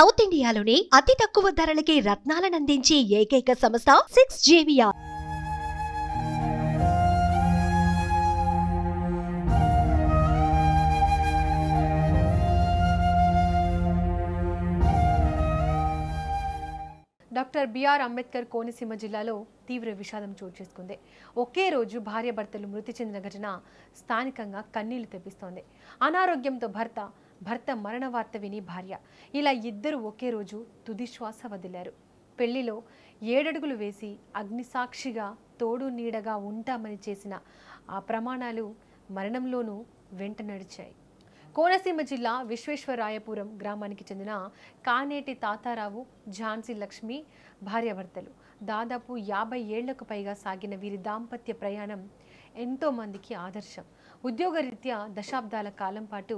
South ఇండియాలోని అతి తక్కువ ధరలకి రత్నాలనందించే ఏకైక సంస్థ 6JVR. Doctor BR Ambedkar Konaseema జిల్లాలో తీవ్ర విషాదం చోటు చేసుకుంది. ఒకే రోజు భార్యాభర్తలు మృతి చెందిన ఘటన స్థానికంగా కన్నీళ్లు తెప్పిస్తోంది. అనారోగ్యంతో భర్త మరణ వార్త విని భార్య, ఇలా ఇద్దరు ఒకే రోజు తుది శ్వాస వదిలారు. పెళ్లిలో 7 అడుగులు వేసి అగ్నిసాక్షిగా తోడు నీడగా ఉంటామని చేసిన ఆ ప్రమాణాలు మరణంలోనూ వెంట నడిచాయి. కోనసీమ జిల్లా విశ్వేశ్వరాయపురం గ్రామానికి చెందిన కానేటి తాతారావు, ఝాన్సీ లక్ష్మి భార్యాభర్తలు. దాదాపు 50 ఏళ్లకు పైగా సాగిన వీరి దాంపత్య ప్రయాణం ఎంతో మందికి ఆదర్శం. ఉద్యోగరీత్యా దశాబ్దాల కాలం పాటు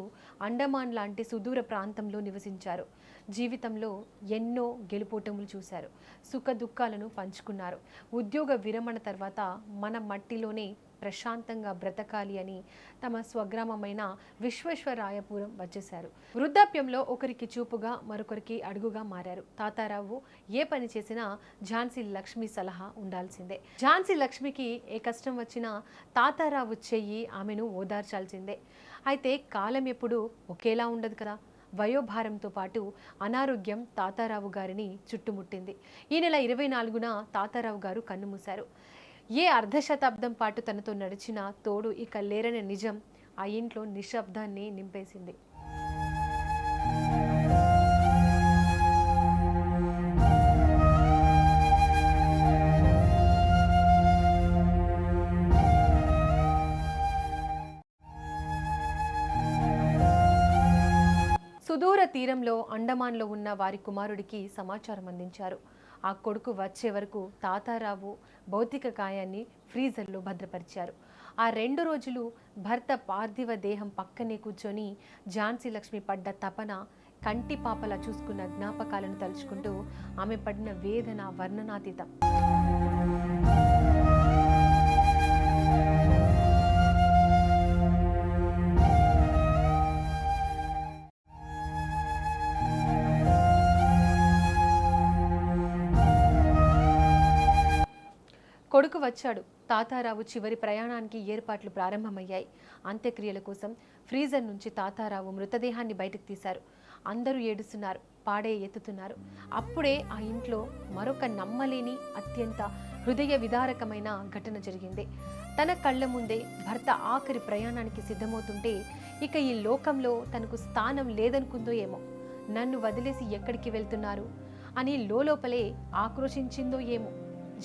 అండమాన్ లాంటి సుదూర ప్రాంతంలో నివసించారు. జీవితంలో ఎన్నో గెలుపోటములు చూశారు. సుఖ దుఃఖాలను పంచుకున్నారు. ఉద్యోగ విరమణ తర్వాత మన మట్టిలోనే ప్రశాంతంగా బ్రతకాలి అని తమ స్వగ్రామమైన విశ్వేశ్వరాయపురం వచ్చేశారు. వృద్ధాప్యంలో ఒకరికి చూపుగా మరొకరికి అడుగుగా మారారు. తాతారావు ఏ పని చేసినా ఝాన్సీ లక్ష్మి సలహా ఉండాల్సిందే. ఝాన్సీ లక్ష్మికి ఏ కష్టం వచ్చినా తాతారావు చెయ్యి ఆమెను ఓదార్చాల్సిందే. అయితే కాలం ఎప్పుడు ఒకేలా ఉండదు కదా. వయోభారంతో పాటు అనారోగ్యం తాతారావు గారిని చుట్టుముట్టింది. ఈ నెల 24న తాతారావు గారు కన్నుమూశారు. ఏ అర్ధశతాబ్దం పాటు తనతో నడిచిన తోడు ఇక లేరనే నిజం ఆ ఇంట్లో నిశ్శబ్దాన్ని నింపేసింది. సుదూర తీరంలో అండమాన్లో ఉన్న వారి కుమారుడికి సమాచారం అందించారు. ఆ కొడుకు వచ్చే వరకు తాతారావు భౌతిక కాయాన్ని ఫ్రీజర్లో భద్రపరిచారు. ఆ 2 రోజులు భర్త పార్థివ దేహం పక్కనే కూర్చొని ఝాన్సీ లక్ష్మి పడ్డ తపన, కంటి పాపలా చూసుకున్న జ్ఞాపకాలను తలుచుకుంటూ ఆమె పడిన వేదన వర్ణనాతీతం. కొడుకు వచ్చాడు. తాతారావు చివరి ప్రయాణానికి ఏర్పాట్లు ప్రారంభమయ్యాయి. అంత్యక్రియల కోసం ఫ్రీజర్ నుంచి తాతారావు మృతదేహాన్ని బయటకు తీశారు. అందరూ ఏడుస్తున్నారు, పాడే ఎత్తుతున్నారు. అప్పుడే ఆ ఇంట్లో మరొక నమ్మలేని అత్యంత హృదయ విదారకమైన ఘటన జరిగింది. తన కళ్ళ ముందే భర్త ఆఖరి ప్రయాణానికి సిద్ధమవుతుంటే ఇక ఈ లోకంలో తనకు స్థానం లేదనుకుందో ఏమో. నన్ను వదిలేసి ఎక్కడికి వెళ్తున్నారు అని లోపలే ఆక్రోశించిందో ఏమో.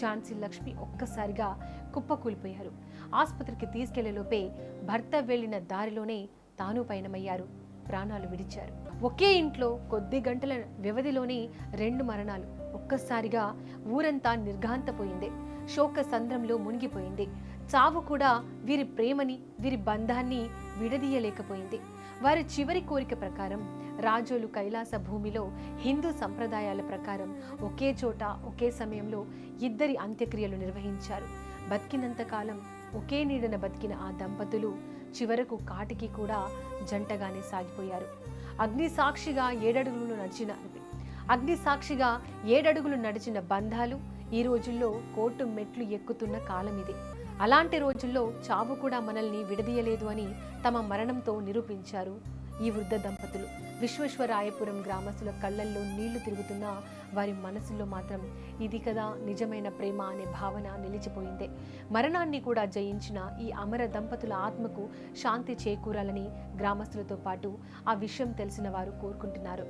ఝాన్సీ లక్ష్మి ఒక్కసారిగా కుప్పకూలిపోయారు. ఆసుపత్రికి తీసుకెళ్లేలోపే భర్త వెళ్లిన దారిలోనే తాను పయనమయ్యారు. ప్రాణాలు విడిచారు. ఒకే ఇంట్లో కొద్ది గంటల వ్యవధిలోనే 2 మరణాలు. ఒక్కసారిగా ఊరంతా నిర్ఘాంతపోయింది. శోక సంద్రంలో మునిగిపోయింది. చావు కూడా వీరి ప్రేమని, వీరి బంధాన్ని విడదీయలేకపోయింది. వారి చివరి కోరిక ప్రకారం రాజోలు కైలాస భూమిలో హిందూ సంప్రదాయాల ప్రకారం ఒకే చోట ఒకే సమయంలో ఇద్దరి అంత్యక్రియలు నిర్వహించారు. బతికినంతకాలం ఒకే నీడన బతికిన ఆ దంపతులు చివరకు కాటికి కూడా జంటగానే సాగిపోయారు. అగ్నిసాక్షిగా 7 అడుగులు నడిచిన బంధాలు ఈ రోజుల్లో కోర్టు మెట్లు ఎక్కుతున్న కాలం ఇది. అలాంటి రోజుల్లో చావు కూడా మనల్ని విడదీయలేదు అని తమ మరణంతో నిరూపించారు ఈ వృద్ధ దంపతులు. విశ్వేశ్వరాయపురం గ్రామస్తుల కళ్ళల్లో నీళ్లు తిరుగుతున్నా వారి మనసుల్లో మాత్రం ఇది కదా నిజమైన ప్రేమ అనే భావన నిలిచిపోయిందే. మరణాన్ని కూడా జయించిన ఈ అమర దంపతుల ఆత్మకు శాంతి చేకూరాలని గ్రామస్తులతో పాటు ఆ విషయం తెలిసిన వారు కోరుకుంటున్నారు.